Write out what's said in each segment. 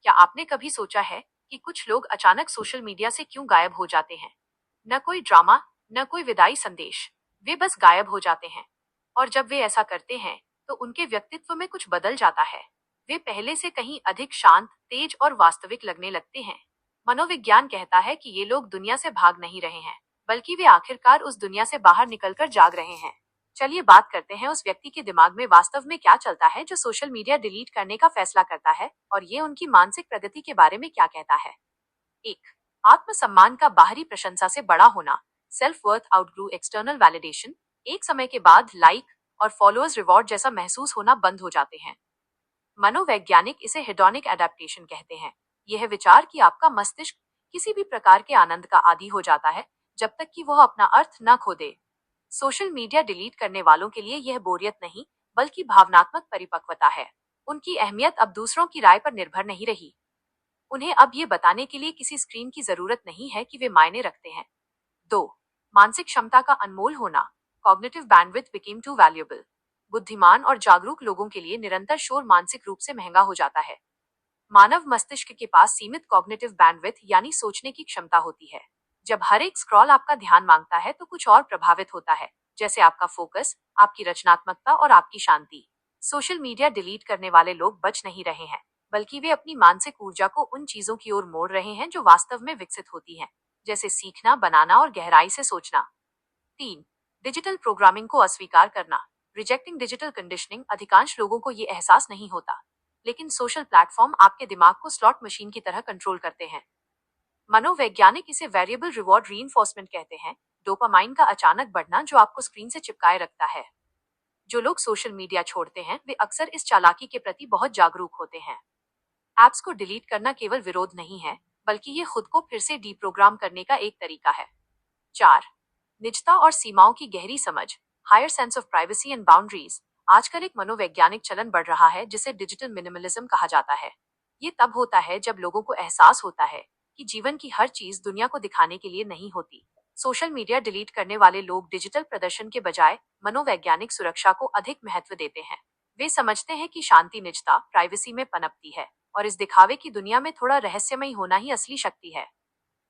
क्या आपने कभी सोचा है कि कुछ लोग अचानक सोशल मीडिया से क्यों गायब हो जाते हैं? न कोई ड्रामा, न कोई विदाई संदेश, वे बस गायब हो जाते हैं। और जब वे ऐसा करते हैं, तो उनके व्यक्तित्व में कुछ बदल जाता है। वे पहले से कहीं अधिक शांत, तेज और वास्तविक लगने लगते हैं। मनोविज्ञान कहता है कि ये लोग दुनिया से भाग नहीं रहे हैं, बल्कि वे आखिरकार उस दुनिया से बाहर निकलकर जाग रहे हैं। चलिए बात करते हैं उस व्यक्ति के दिमाग में वास्तव में क्या चलता है जो सोशल मीडिया डिलीट करने का फैसला करता है, और ये उनकी मानसिक प्रगति के बारे में क्या कहता है। एक, आत्मसम्मान का बाहरी प्रशंसा से बड़ा होना। Self worth outgrew external validation. एक समय के बाद लाइक और फॉलोअर्स रिवॉर्ड जैसा महसूस होना बंद हो जाते हैं। मनोवैज्ञानिक इसे हेडोनिक एडेप्टेशन कहते हैं। यह विचार कि आपका मस्तिष्क किसी भी प्रकार के आनंद का आदी हो जाता है जब तक कि वह अपना अर्थ न खो दे। सोशल मीडिया डिलीट करने वालों के लिए यह बोरियत नहीं, बल्कि भावनात्मक परिपक्वता है। उनकी अहमियत अब दूसरों की राय पर निर्भर नहीं रही। उन्हें अब ये बताने के लिए किसी स्क्रीन की जरूरत नहीं है कि वे मायने रखते हैं। 2, मानसिक क्षमता का अनमोल होना। Cognitive bandwidth became too valuable. बुद्धिमान और जागरूक लोगों के लिए निरंतर शोर मानसिक रूप से महंगा हो जाता है। मानव मस्तिष्क के पास सीमित कॉग्निटिव बैंडविड्थ यानी सोचने की क्षमता होती है। जब हर एक स्क्रॉल आपका ध्यान मांगता है तो कुछ और प्रभावित होता है, जैसे आपका फोकस, आपकी रचनात्मकता और आपकी शांति। सोशल मीडिया डिलीट करने वाले लोग बच नहीं रहे हैं, बल्कि वे अपनी मानसिक ऊर्जा को उन चीजों की ओर मोड़ रहे हैं जो वास्तव में विकसित होती हैं, जैसे सीखना, बनाना और गहराई से सोचना। 3, डिजिटल प्रोग्रामिंग को अस्वीकार करना। Rejecting digital conditioning. अधिकांश लोगों को ये एहसास नहीं होता, लेकिन सोशल प्लेटफॉर्म आपके दिमाग को स्लॉट मशीन की तरह कंट्रोल करते हैं। मनोवैज्ञानिक इसे वेरिएबल रिवॉर्ड रीइंफोर्समेंट कहते हैं। डोपामाइन का अचानक बढ़ना जो आपको स्क्रीन से चिपकाए रखता है। जो लोग सोशल मीडिया छोड़ते हैं वे अक्सर इस चालाकी के प्रति बहुत जागरूक होते हैं। ऐप्स को डिलीट करना केवल विरोध नहीं है, बल्कि ये खुद को फिर से डीप्रोग्राम करने का एक तरीका है। 4, निजता और सीमाओं की गहरी समझ। Higher sense of privacy and boundaries. आजकल एक मनोवैज्ञानिक चलन बढ़ रहा है जिसे डिजिटल मिनिमलिज्म कहा जाता है। ये तब होता है जब लोगों को एहसास होता है कि जीवन की हर चीज दुनिया को दिखाने के लिए नहीं होती। सोशल मीडिया डिलीट करने वाले लोग डिजिटल प्रदर्शन के बजाय मनोवैज्ञानिक सुरक्षा को अधिक महत्व देते हैं। वे समझते हैं कि शांति निजता, प्राइवेसी में पनपती है, और इस दिखावे की दुनिया में थोड़ा रहस्यमयी होना ही असली शक्ति है।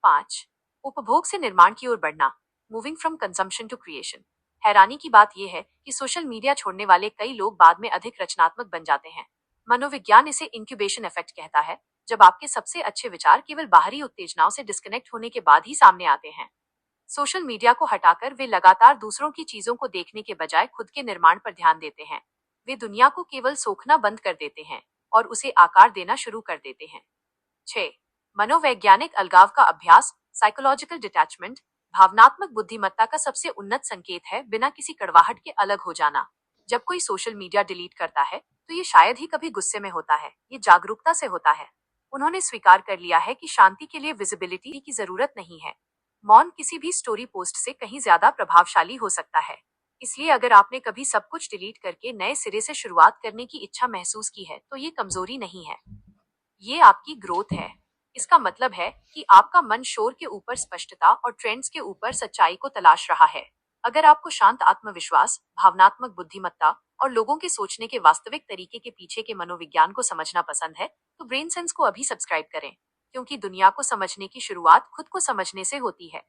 5, उपभोग से निर्माण की ओर बढ़ना। Moving from consumption to creation. हैरानी की बात यह है कि सोशल मीडिया छोड़ने वाले कई लोग बाद में अधिक रचनात्मक बन जाते हैं। मनोविज्ञान इसे इंक्यूबेशन इफेक्ट कहता है, जब आपके सबसे अच्छे विचार केवल बाहरी उत्तेजनाओं से डिस्कनेक्ट होने के बाद ही सामने आते हैं। सोशल मीडिया को हटाकर वे लगातार दूसरों की चीजों को देखने के बजाय खुद के निर्माण पर ध्यान देते हैं। वे दुनिया को केवल सोखना बंद कर देते हैं और उसे आकार देना शुरू कर देते हैं। 6, मनोवैज्ञानिक अलगाव का अभ्यास। Psychological detachment. भावनात्मक बुद्धिमत्ता का सबसे उन्नत संकेत है बिना किसी कड़वाहट के अलग हो जाना। जब कोई सोशल मीडिया डिलीट करता है तो ये शायद ही कभी गुस्से में होता है, ये जागरूकता से होता है। उन्होंने स्वीकार कर लिया है कि शांति के लिए विजिबिलिटी की जरूरत नहीं है। मौन किसी भी स्टोरी पोस्ट से कहीं ज्यादा प्रभावशाली हो सकता है। इसलिए अगर आपने कभी सब कुछ डिलीट करके नए सिरे से शुरुआत करने की इच्छा महसूस की है तो ये कमजोरी नहीं है, ये आपकी ग्रोथ है। इसका मतलब है कि आपका मन शोर के ऊपर स्पष्टता और ट्रेंड्स के ऊपर सच्चाई को तलाश रहा है। अगर आपको शांत आत्मविश्वास, भावनात्मक बुद्धिमत्ता और लोगों के सोचने के वास्तविक तरीके के पीछे के मनोविज्ञान को समझना पसंद है, तो ब्रेन सेंस को अभी सब्सक्राइब करें, क्योंकि दुनिया को समझने की शुरुआत खुद को समझने से होती है।